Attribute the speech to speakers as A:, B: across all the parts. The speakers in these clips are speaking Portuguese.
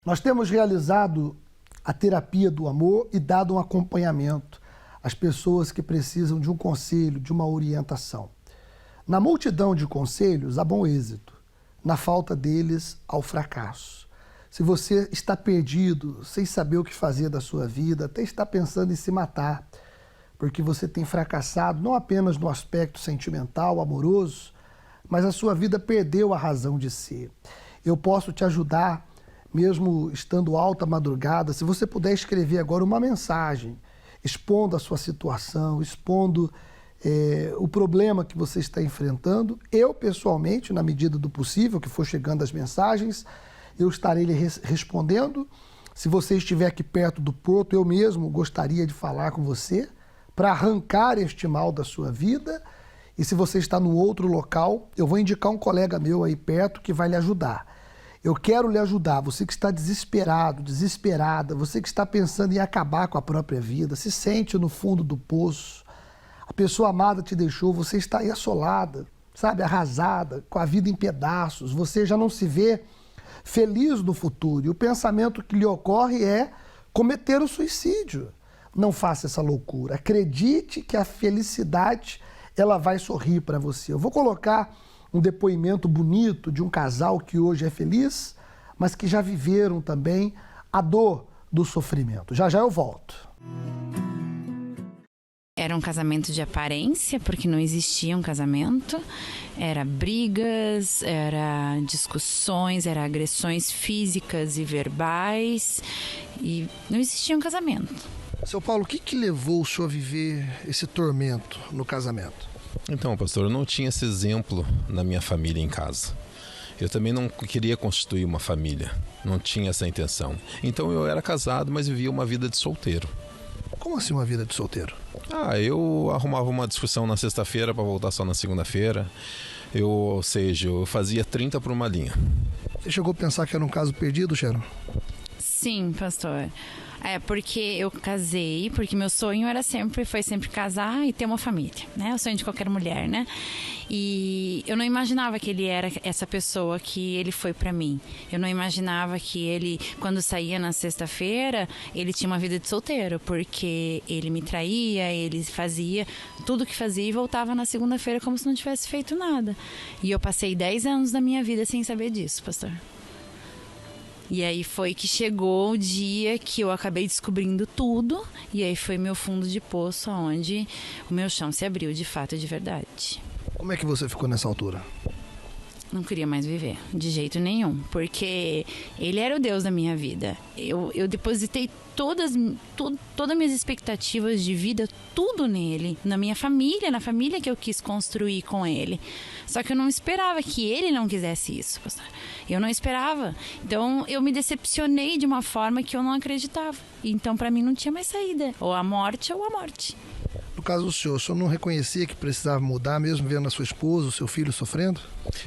A: Nós temos realizado a terapia do amor e dado um acompanhamento às pessoas que precisam de um conselho, de uma orientação. Na multidão de conselhos, há bom êxito. Na falta deles, há o fracasso. Se você está perdido, sem saber o que fazer da sua vida, até está pensando em se matar, porque você tem fracassado não apenas no aspecto sentimental, amoroso, mas a sua vida perdeu a razão de ser. Eu posso te ajudar, mesmo estando alta madrugada, se você puder escrever agora uma mensagem, expondo a sua situação, expondo o problema que você está enfrentando. Eu, pessoalmente, na medida do possível, que for chegando as mensagens, eu estarei lhe respondendo. Se você estiver aqui perto do porto, eu mesmo gostaria de falar com você para arrancar este mal da sua vida. E se você está no outro local, eu vou indicar um colega meu aí perto que vai lhe ajudar. Eu quero lhe ajudar, você que está desesperado, desesperada, você que está pensando em acabar com a própria vida, se sente no fundo do poço, a pessoa amada te deixou, você está aí assolada, sabe, arrasada, com a vida em pedaços, você já não se vê feliz no futuro. E o pensamento que lhe ocorre é cometer o suicídio. Não faça essa loucura. Acredite que a felicidade, ela vai sorrir para você. Eu vou colocar um depoimento bonito de um casal que hoje é feliz, mas que já viveram também a dor do sofrimento. Já já eu volto.
B: Era um casamento de aparência, porque não existia um casamento. Era brigas, era discussões, era agressões físicas e verbais. E não existia um casamento.
A: Seu Paulo, o que levou o senhor a viver esse tormento no casamento?
C: Então, pastor, eu não tinha esse exemplo na minha família em casa. Eu também não queria constituir uma família, não tinha essa intenção. Então eu era casado, mas vivia uma vida de solteiro.
A: Como assim uma vida de solteiro?
C: Eu arrumava uma discussão na sexta-feira para voltar só na segunda-feira. Ou seja, eu fazia 30 por uma linha.
A: Você chegou a pensar que era um caso perdido, Sharon?
B: Sim, pastor. Porque eu casei, porque meu sonho foi sempre casar e ter uma família, né? O sonho de qualquer mulher, né? E eu não imaginava que ele era essa pessoa que ele foi pra mim. Eu não imaginava que ele, quando saía na sexta-feira, ele tinha uma vida de solteiro, porque ele me traía, ele fazia tudo o que fazia e voltava na segunda-feira como se não tivesse feito nada. E eu passei 10 anos da minha vida sem saber disso, pastor. E aí foi que chegou o dia que eu acabei descobrindo tudo, e aí foi meu fundo de poço, onde o meu chão se abriu de fato e de verdade.
A: Como é que você ficou nessa altura?
B: Não queria mais viver, de jeito nenhum, porque ele era o Deus da minha vida. Eu depositei todas minhas expectativas de vida, tudo nele, na minha família, na família que eu quis construir com ele. Só que eu não esperava que ele não quisesse isso, pastor. Eu não esperava. Então eu me decepcionei de uma forma que eu não acreditava. Então para mim não tinha mais saída, ou a morte ou a morte.
A: No caso do senhor, o senhor não reconhecia que precisava mudar, mesmo vendo a sua esposa, o seu filho sofrendo?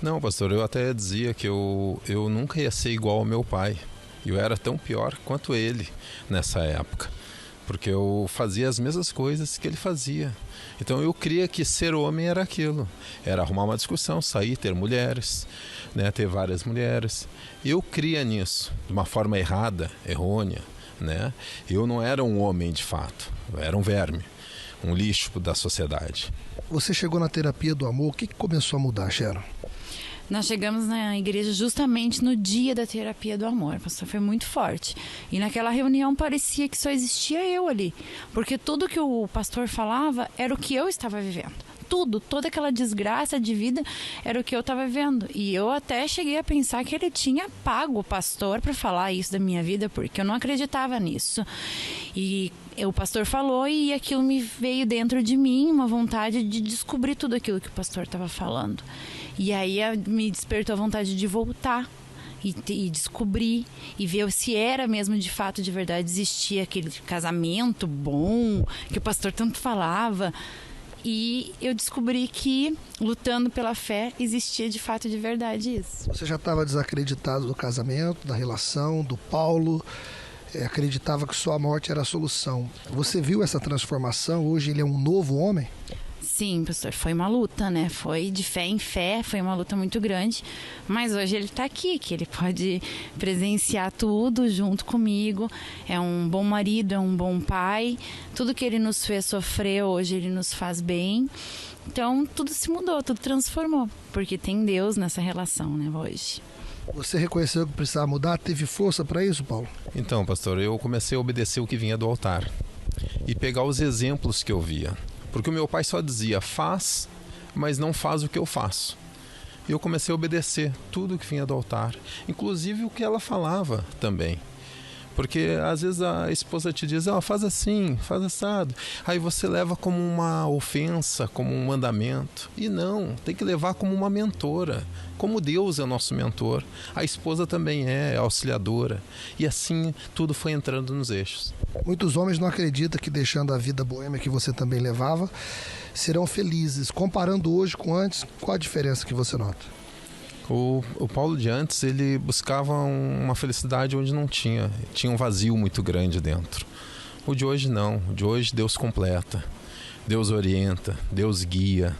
C: Não, pastor, eu até dizia que eu nunca ia ser igual ao meu pai. Eu era tão pior quanto ele nessa época, porque eu fazia as mesmas coisas que ele fazia. Então eu cria que ser homem era aquilo, era arrumar uma discussão, sair, ter mulheres, né, ter várias mulheres. Eu cria nisso, de uma forma errada, errônea, né? Eu não era um homem de fato, eu era um verme, um lixo da sociedade.
A: Você chegou na terapia do amor, o que começou a mudar, Sharon?
B: Nós chegamos na igreja justamente no dia da terapia do amor, pastor, foi muito forte. E naquela reunião parecia que só existia eu ali, porque tudo que o pastor falava era o que eu estava vivendo. Toda aquela desgraça de vida era o que eu estava vivendo. E eu até cheguei a pensar que ele tinha pago o pastor para falar isso da minha vida, porque eu não acreditava nisso. E o pastor falou e aquilo me veio dentro de mim, uma vontade de descobrir tudo aquilo que o pastor estava falando. E aí me despertou a vontade de voltar e descobrir e ver se era mesmo de fato, de verdade, existia aquele casamento bom que o pastor tanto falava. E eu descobri que, lutando pela fé, existia de fato, de verdade isso.
A: Você já estava desacreditado do casamento, da relação, do Paulo, acreditava que só a morte era a solução. Você viu essa transformação? Hoje ele é um novo homem?
B: Sim. Sim, pastor, foi uma luta, né? Foi de fé em fé, foi uma luta muito grande. Mas hoje ele está aqui, que ele pode presenciar tudo junto comigo. É um bom marido, é um bom pai. Tudo que ele nos fez sofrer, hoje ele nos faz bem. Então, tudo se mudou, tudo transformou. Porque tem Deus nessa relação, né, hoje.
A: Você reconheceu que precisava mudar? Teve força para isso, Paulo?
C: Então, pastor, eu comecei a obedecer o que vinha do altar e pegar os exemplos que eu via. Porque o meu pai só dizia, faz, mas não faz o que eu faço. E eu comecei a obedecer tudo o que vinha do altar, inclusive o que ela falava também. Porque às vezes a esposa te diz, faz assim, faz assado. Aí você leva como uma ofensa, como um mandamento. E não, tem que levar como uma mentora. Como Deus é nosso mentor, a esposa também é auxiliadora. E assim tudo foi entrando nos eixos.
A: Muitos homens não acreditam que deixando a vida boêmia que você também levava, serão felizes. Comparando hoje com antes, qual a diferença que você nota?
C: O Paulo de antes, ele buscava uma felicidade onde não tinha. Tinha um vazio muito grande dentro. O de hoje não. O de hoje Deus completa. Deus orienta. Deus guia.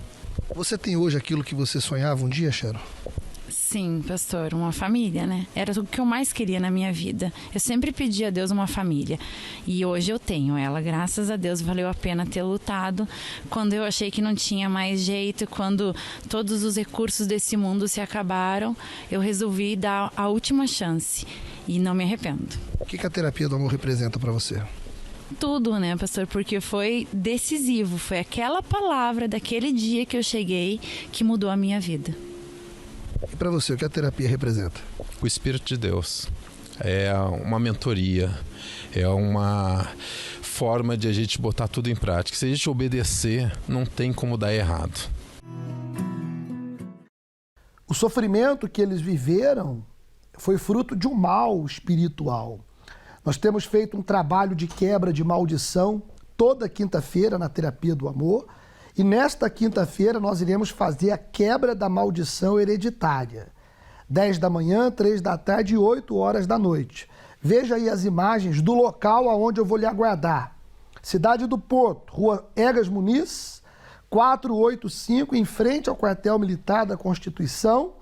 A: Você tem hoje aquilo que você sonhava um dia, Sharon?
B: Sim, pastor, uma família, né? Era o que eu mais queria na minha vida. Eu sempre pedi a Deus uma família. E hoje eu tenho ela, graças a Deus. Valeu a pena ter lutado. Quando eu achei que não tinha mais jeito, quando todos os recursos desse mundo se acabaram, eu resolvi dar a última chance. E não me arrependo.
A: O que a terapia do amor representa para você?
B: Tudo, né, pastor? Porque foi decisivo. Foi aquela palavra daquele dia que eu cheguei que mudou a minha vida.
A: E para você, o que a terapia representa?
C: O Espírito de Deus. É uma mentoria, é uma forma de a gente botar tudo em prática. Se a gente obedecer, não tem como dar errado.
A: O sofrimento que eles viveram foi fruto de um mal espiritual. Nós temos feito um trabalho de quebra de maldição toda quinta-feira na terapia do amor. E nesta quinta-feira nós iremos fazer a quebra da maldição hereditária. 10 da manhã, 3 da tarde e 8 horas da noite. Veja aí as imagens do local aonde eu vou lhe aguardar. Cidade do Porto, Rua Egas Muniz, 485, em frente ao quartel militar da Constituição.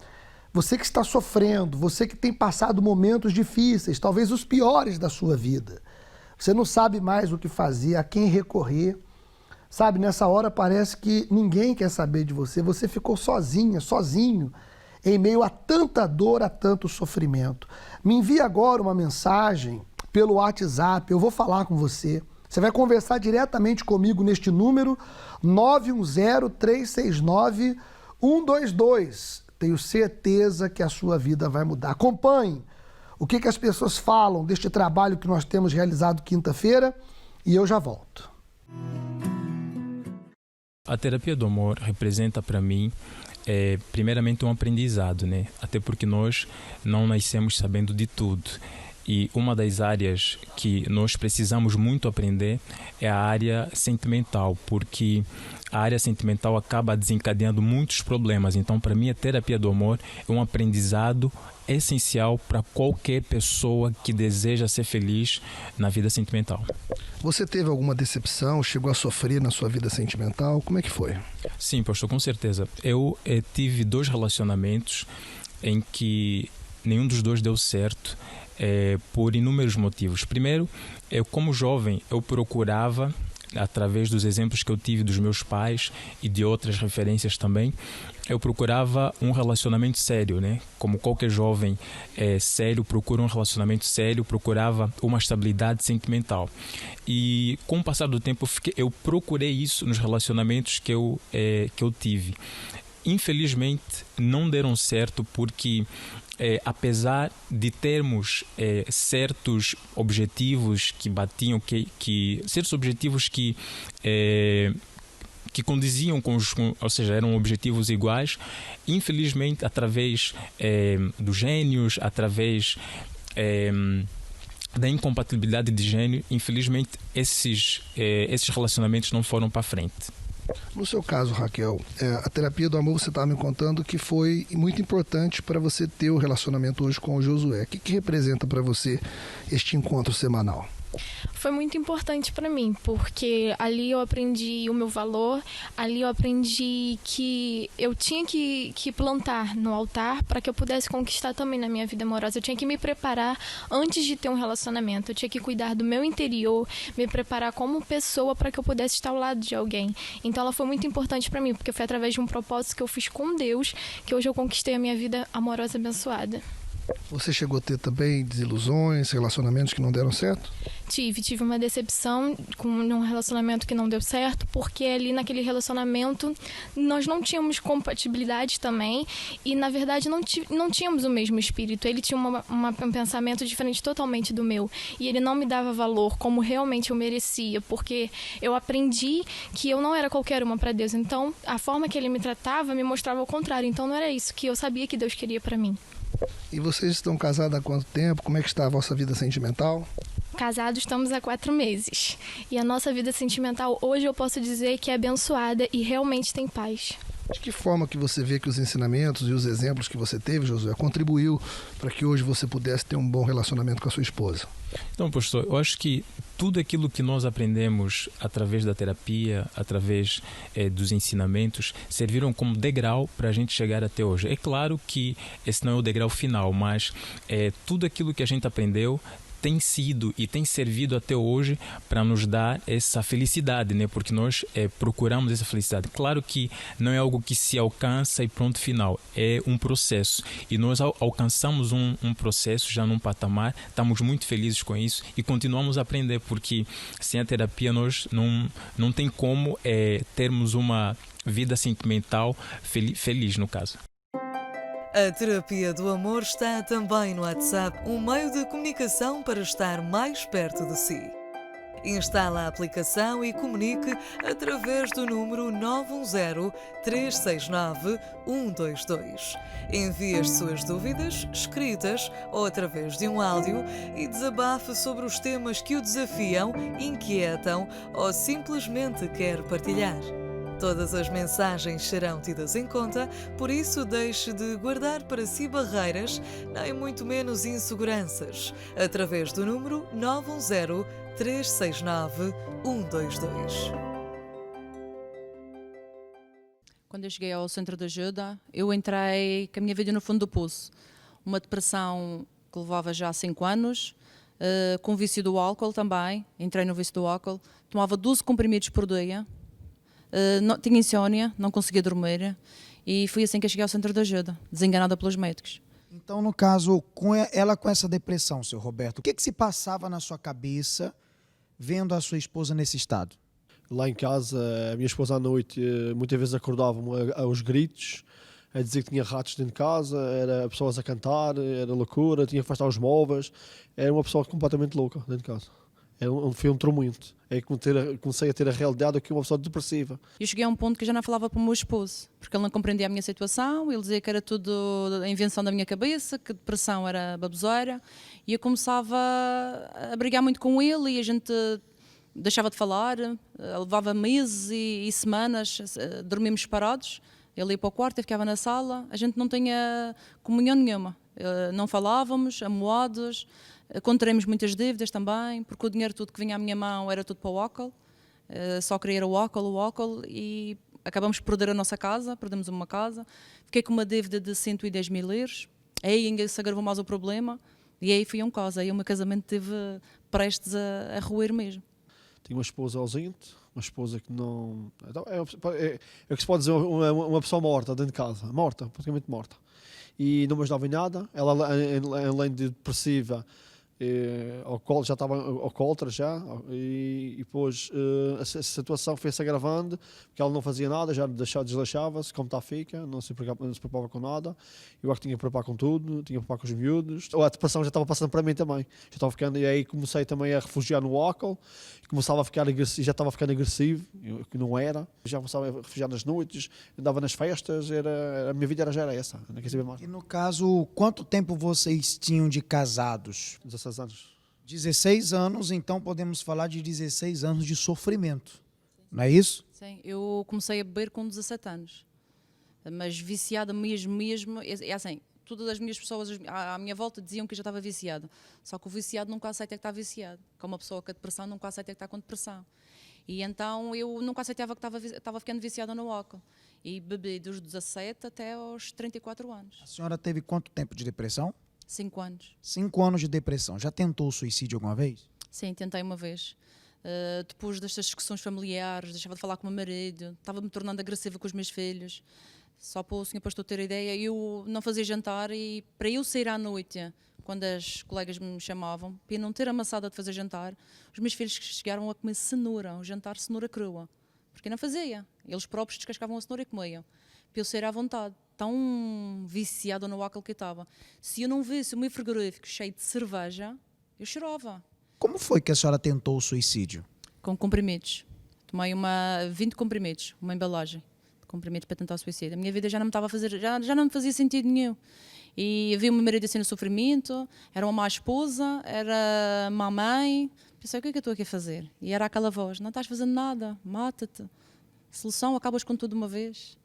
A: Você que está sofrendo, você que tem passado momentos difíceis, talvez os piores da sua vida. Você não sabe mais o que fazer, a quem recorrer. Sabe, nessa hora parece que ninguém quer saber de você. Você ficou sozinha, sozinho, em meio a tanta dor, a tanto sofrimento. Me envie agora uma mensagem pelo WhatsApp, eu vou falar com você. Você vai conversar diretamente comigo neste número 910-369-122. Tenho certeza que a sua vida vai mudar. Acompanhe o que as pessoas falam deste trabalho que nós temos realizado quinta-feira e eu já volto.
D: A terapia do amor representa para mim, primeiramente, um aprendizado, né? Até porque nós não nascemos sabendo de tudo. E uma das áreas que nós precisamos muito aprender é a área sentimental, porque a área sentimental acaba desencadeando muitos problemas. Então, para mim, a terapia do amor é um aprendizado essencial para qualquer pessoa que deseja ser feliz na vida sentimental.
A: Você teve alguma decepção, chegou a sofrer na sua vida sentimental? Como é que foi?
D: Sim, pastor, com certeza. Eu tive 2 relacionamentos em que nenhum dos 2 deu certo, por inúmeros motivos. Primeiro, eu como jovem, eu procurava, através dos exemplos que eu tive dos meus pais e de outras referências também, eu procurava um relacionamento sério, né? Como qualquer jovem sério, procura um relacionamento sério, procurava uma estabilidade sentimental. E com o passar do tempo, eu procurei isso nos relacionamentos que eu tive. Infelizmente, não deram certo porque apesar de termos certos objetivos que batiam, certos objetivos que condiziam ou seja, eram objetivos iguais, infelizmente, através dos gênios, através da incompatibilidade de gênio, infelizmente, esses relacionamentos não foram para frente.
A: No seu caso, Raquel, a terapia do amor, você estava me contando que foi muito importante para você ter o relacionamento hoje com o Josué. O que representa para você este encontro semanal?
E: Foi muito importante para mim, porque ali eu aprendi o meu valor, ali eu aprendi que eu tinha que plantar no altar para que eu pudesse conquistar também na minha vida amorosa. Eu tinha que me preparar antes de ter um relacionamento, eu tinha que cuidar do meu interior, me preparar como pessoa para que eu pudesse estar ao lado de alguém. Então ela foi muito importante para mim, porque foi através de um propósito que eu fiz com Deus que hoje eu conquistei a minha vida amorosa abençoada.
A: Você chegou a ter também desilusões, relacionamentos que não deram certo?
E: Tive uma decepção com um relacionamento que não deu certo, porque ali naquele relacionamento nós não tínhamos compatibilidade também e na verdade não tínhamos o mesmo espírito. Ele tinha um pensamento diferente totalmente do meu e ele não me dava valor como realmente eu merecia, porque eu aprendi que eu não era qualquer uma para Deus. Então a forma que ele me tratava me mostrava o contrário. Então não era isso que eu sabia que Deus queria para mim.
A: E vocês estão casados há quanto tempo? Como é que está a vossa vida sentimental?
E: Casados estamos há 4 meses. E a nossa vida sentimental hoje eu posso dizer que é abençoada e realmente tem paz.
A: De que forma que você vê que os ensinamentos e os exemplos que você teve, Josué, contribuiu para que hoje você pudesse ter um bom relacionamento com a sua esposa?
D: Então, pastor, eu acho que tudo aquilo que nós aprendemos através da terapia, através dos ensinamentos, serviram como degrau para a gente chegar até hoje. É claro que esse não é o degrau final, mas tudo aquilo que a gente aprendeu tem sido e tem servido até hoje para nos dar essa felicidade, né? Porque nós procuramos essa felicidade. Claro que não é algo que se alcança e pronto, final. É um processo. E nós alcançamos um processo já num patamar, estamos muito felizes com isso e continuamos a aprender, porque sem a terapia nós não tem como termos uma vida sentimental feliz, no caso.
F: A terapia do amor está também no WhatsApp, um meio de comunicação para estar mais perto de si. Instala a aplicação e comunique através do número 910-369-122. Envie as suas dúvidas, escritas ou através de um áudio e desabafe sobre os temas que o desafiam, inquietam ou simplesmente quer partilhar. Todas as mensagens serão tidas em conta, por isso deixe de guardar para si barreiras, nem muito menos inseguranças, através do número 910-369-122.
G: Quando eu cheguei ao centro de ajuda, eu entrei com a minha vida no fundo do poço. Uma depressão que levava já 5 anos, com vício do álcool também, entrei no vício do álcool, tomava 12 comprimidos por dia. Tinha insónia, não conseguia dormir e foi assim que eu cheguei ao centro de ajuda, desenganada pelos médicos.
H: Então, no caso, com essa depressão, seu Roberto, o que se passava na sua cabeça vendo a sua esposa nesse estado?
I: Lá em casa, a minha esposa à noite muitas vezes acordava-me aos gritos, a dizer que tinha ratos dentro de casa, era pessoas a cantar, era loucura, tinha que afastar os móveis, era uma pessoa completamente louca dentro de casa. Foi um tormento. Comecei a ter a realidade do que uma pessoa depressiva.
G: Eu cheguei a um ponto que já não falava para o meu esposo, porque ele não compreendia a minha situação, ele dizia que era tudo a invenção da minha cabeça, que depressão era baboseira, e eu começava a brigar muito com ele e a gente deixava de falar, levava meses e semanas, dormíamos separados, ele ia para o quarto, eu ficava na sala, a gente não tinha comunhão nenhuma, não falávamos, amoados. Contraímos muitas dívidas também, porque o dinheiro tudo que vinha à minha mão era tudo para o álcool, só queria o álcool e acabamos por perder a nossa casa, perdemos uma casa, fiquei com uma dívida de 110 mil euros, aí ainda se agravou mais o problema e aí fui a um caso, aí o meu casamento esteve prestes a ruir mesmo.
I: Tinha uma esposa ausente, uma esposa que não... É o que se pode dizer, uma pessoa morta dentro de casa, morta, praticamente morta. E não me ajudava em nada, ela além de depressiva, já estava alcoólatra já, e depois a situação foi-se agravando, porque ela não fazia nada, já desleixava-se, como está fica, não se preocupava com nada, eu acho que tinha que preocupar com tudo, tinha que preocupar com os miúdos, a depressão já estava passando para mim também, já estava ficando, e aí comecei também a refugiar no álcool, começava a ficar agressivo, já estava ficando agressivo, que não era, já começava a refugiar nas noites, andava nas festas, a minha vida já era essa, não queria saber mais.
H: E no caso, quanto tempo vocês tinham de casados?
I: 16 anos.
H: 16 anos, então podemos falar de 16 anos de sofrimento, não é isso?
G: Sim, eu comecei a beber com 17 anos, mas viciada mesmo, é assim, todas as minhas pessoas à minha volta diziam que eu já estava viciada. Só que o viciado nunca aceita que está viciado. Como uma pessoa com a depressão nunca aceita que está com depressão. E então eu nunca aceitava que estava ficando viciada no álcool. E bebi dos 17 até aos 34 anos.
H: A senhora teve quanto tempo de depressão?
G: 5 anos.
H: 5 anos de depressão. Já tentou suicídio alguma vez?
G: Sim, tentei uma vez. Depois destas discussões familiares, deixava de falar com o meu marido, estava-me tornando agressiva com os meus filhos. Só para o senhor pastor ter ideia, eu não fazia jantar e para eu sair à noite, quando as colegas me chamavam, para eu não ter amassada de fazer jantar, os meus filhos chegaram a comer cenoura, um jantar cenoura crua. Porque eu não fazia. Eles próprios descascavam a cenoura e comiam. Para eu sair à vontade. Tão viciada no álcool que eu estava. Se eu não visse o meu frigorífico cheio de cerveja, eu chorava.
H: Como foi que a senhora tentou o suicídio?
G: Com comprimidos. Tomei 20 comprimidos, uma embalagem de comprimidos para tentar suicídio. A minha vida já não me estava a fazer, já não me fazia sentido nenhum. E eu vi o meu marido assim no sofrimento, era uma má esposa, era má mãe. Pensei, o que é que eu estou aqui a fazer? E era aquela voz, não estás fazendo nada, mata-te. Solução, acabas com tudo de uma vez.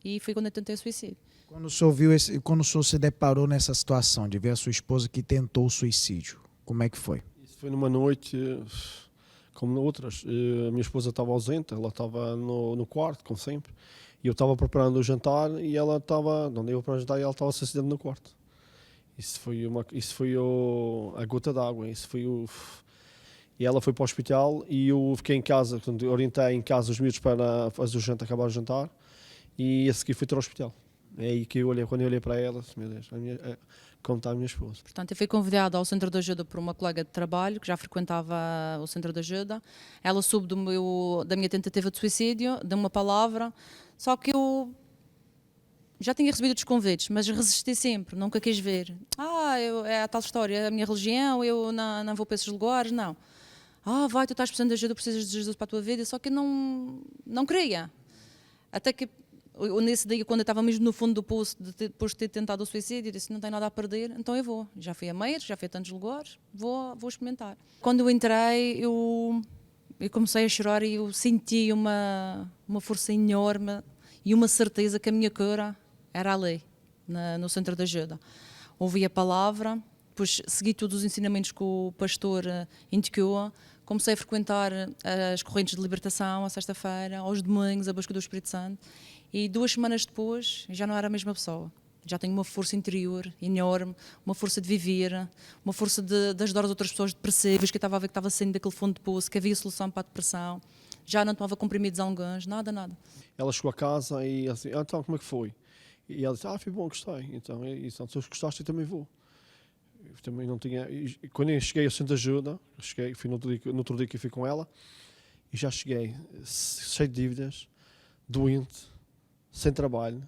G: E foi quando eu tentei o suicídio.
H: Quando o senhor se deparou nessa situação de ver a sua esposa que tentou o suicídio, como é que foi?
I: Isso foi numa noite, como outras. A minha esposa estava ausente, ela estava no quarto, como sempre. E eu estava preparando o jantar e ela estava, não deu para jantar e ela estava assassinando no quarto. Isso foi a gota d'água, E ela foi para o hospital e eu fiquei em casa, orientei em casa os miúdos para fazer o jantar, acabar o jantar. E a seguir fui ter ao hospital. É aí que quando eu olhei para ela, meu Deus, como está a minha esposa.
G: Portanto, eu fui convidada ao Centro de Ajuda por uma colega de trabalho que já frequentava o Centro de Ajuda. Ela soube da minha tentativa de suicídio, deu uma palavra, só que eu já tinha recebido os convites, mas resisti sempre, nunca quis ver. É a tal história, é a minha religião, eu não vou para esses lugares, não. Vai, tu estás precisando de ajuda, precisas de Jesus para a tua vida, só que eu não queria. Até que nesse dia, quando eu estava mesmo no fundo do poço, depois de ter tentado o suicídio, eu disse, não tenho nada a perder, então eu vou. Já fui a meios, já fui a tantos lugares, vou experimentar. Quando eu entrei, eu comecei a chorar e eu senti uma força enorme e uma certeza que a minha cura era ali, no Centro de Ajuda. Ouvi a palavra, depois segui todos os ensinamentos que o pastor indicou, comecei a frequentar as correntes de libertação à sexta-feira, aos domingos, a busca do Espírito Santo. E 2 semanas depois, já não era a mesma pessoa. Já tenho uma força interior enorme, uma força de viver, uma força de ajudar as outras pessoas depressivas, que eu estava a ver que estava saindo daquele fundo de poço, que havia solução para a depressão. Já não tomava comprimidos alguns, nada.
I: Ela chegou a casa e assim, então como é que foi? E ela disse, foi bom, gostei. Então, se gostaste, eu também vou. Eu também não tinha... Quando eu cheguei ao Centro de Ajuda, fui no outro dia que eu fui com ela, e já cheguei cheio de dívidas, doente, sem trabalho,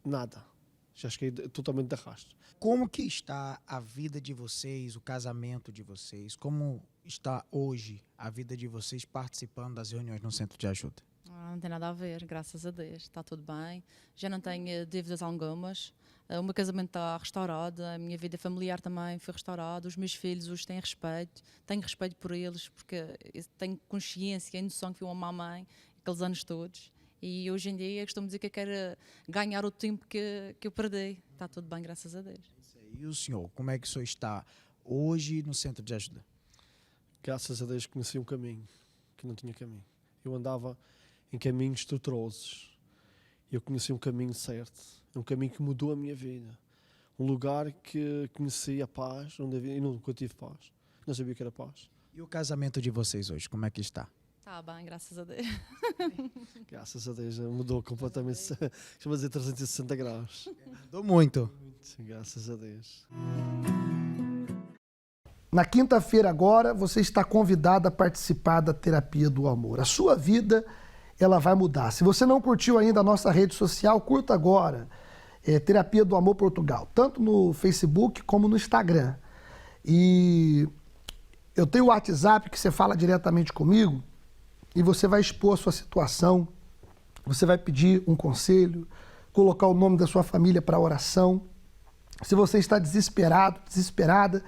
I: nada. Já cheguei totalmente de arrasto.
H: Como que está a vida de vocês, o casamento de vocês? Como está hoje a vida de vocês participando das reuniões no Centro de Ajuda?
G: Não tem nada a ver, graças a Deus, está tudo bem. Já não tenho dívidas algumas. O meu casamento está restaurado, a minha vida familiar também foi restaurada, os meus filhos hoje têm respeito, tenho respeito por eles, porque tenho consciência e noção que fui uma mãe aqueles anos todos. E hoje em dia costumo dizer que eu quero ganhar o tempo que eu perdi. Está tudo bem, graças a Deus.
H: E o senhor, como é que o senhor está hoje no Centro de Ajuda?
I: Graças a Deus conheci um caminho que não tinha caminho. Eu andava em caminhos tortuosos. Eu conheci um caminho certo. Um caminho que mudou a minha vida. Um lugar que conheci a paz, onde eu nunca tive paz. Não sabia que era paz.
H: E o casamento de vocês hoje, como é que está?
G: Está bem, graças a Deus.
I: Graças a Deus, mudou completamente. Chama dizer 360 graus.
H: Mudou muito.
I: Graças a Deus.
A: Na quinta-feira agora, você está convidado a participar da Terapia do Amor. A sua vida, ela vai mudar. Se você não curtiu ainda a nossa rede social, curta agora. Terapia do Amor Portugal, tanto no Facebook como no Instagram. E eu tenho o WhatsApp que você fala diretamente comigo e você vai expor a sua situação, você vai pedir um conselho, colocar o nome da sua família para oração. Se você está desesperado, desesperada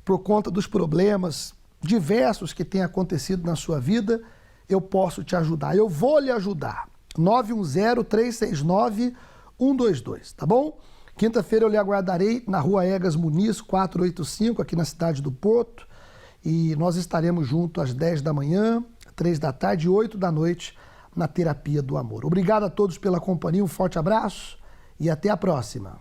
A: por conta dos problemas diversos que têm acontecido na sua vida, eu posso te ajudar. Eu vou lhe ajudar. 910-369-122, tá bom? Quinta-feira eu lhe aguardarei na Rua Egas Muniz, 485, aqui na cidade do Porto. E nós estaremos juntos às 10 da manhã, 3 da tarde e 8 da noite na Terapia do Amor. Obrigado a todos pela companhia, um forte abraço e até a próxima.